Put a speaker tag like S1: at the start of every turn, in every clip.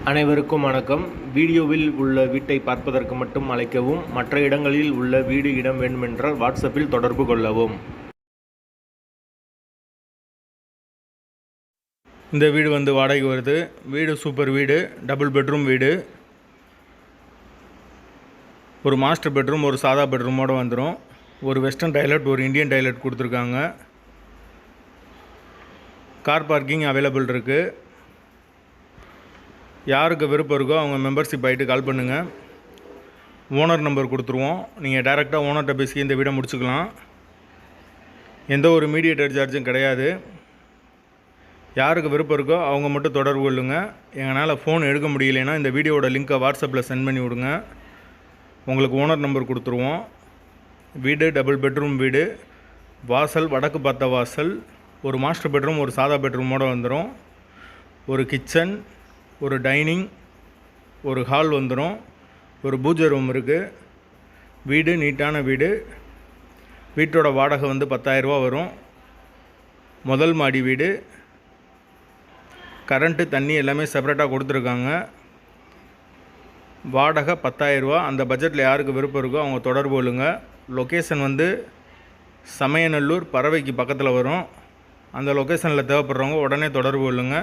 S1: அனைவருக்கும் வணக்கம். வீடியோவில் உள்ள வீட்டை பார்ப்பதற்கு மட்டும் அழைக்கவும். மற்ற இடங்களில் உள்ள வீடு இடம் வேண்டுமென்றால் வாட்ஸ்அப்பில் தொடர்பு கொள்ளவும். இந்த வீடு வாடகைக்கு வருது. வீடு சூப்பர் வீடு, டபுள் பெட்ரூம் வீடு. ஒரு மாஸ்டர் பெட்ரூம், ஒரு சாதா பெட்ரூமோடு வந்துடும். ஒரு வெஸ்டர்ன் டாய்லெட், ஒரு இந்தியன் டாய்லெட் கொடுத்துருக்காங்க. கார் பார்க்கிங் அவைலபிள் இருக்குது. யாருக்கு விருப்பம் இருக்கோ அவங்க மெம்பர்ஷிப் ஆகிட்டு கால் பண்ணுங்கள். ஓனர் நம்பர் கொடுத்துருவோம். நீங்கள் டைரெக்டாக ஓனர்கிட்ட பேசி இந்த வீடை முடிச்சுக்கலாம். எந்த ஒரு மீடியேட்டர் சார்ஜும் கிடையாது. யாருக்கு விருப்பம் இருக்கோ அவங்க மட்டும் தொடர்பு கொள்ளுங்கள். எங்களால் ஃபோன் எடுக்க முடியலைன்னா இந்த வீடியோவோட லிங்க்கை வாட்ஸ்அப்பில் சென்ட் பண்ணி விடுங்க. உங்களுக்கு ஓனர் நம்பர் கொடுத்துருவோம். வீடு டபுள் பெட்ரூம் வீடு. வாசல் வடக்கு பார்த்த வாசல். ஒரு மாஸ்டர் பெட்ரூம், ஒரு சாதா பெட்ரூமோடு வந்துடும். ஒரு கிச்சன், ஒரு டைனிங், ஒரு ஹால் வந்துடும். ஒரு பூஜை ரூம் இருக்குது. வீடு நீட்டான வீடு. வீட்டோட வாடகை 10,000 வரும். முதல் மாடி வீடு. கரண்ட்டு தண்ணி எல்லாமே செப்பரேட்டாக கொடுத்துருக்காங்க. வாடகை 10,000. அந்த பட்ஜெட்டில் யாருக்கு விருப்பம் இருக்கோ அவங்க தொடர்பு கொள்ளுங்க. லொக்கேஷன் சமயநல்லூர், பறவைக்கு பக்கத்தில் வரும். அந்த லொக்கேஷனில் தேவைப்படுறவங்க உடனே தொடர்பு கொள்ளுங்க.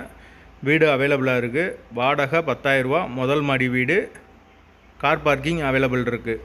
S1: வீடு அவைலபிளாக இருக்குது. வாடகை 10,000. முதல் மாடி வீடு. கார் பார்க்கிங் அவைலபிள் இருக்குது.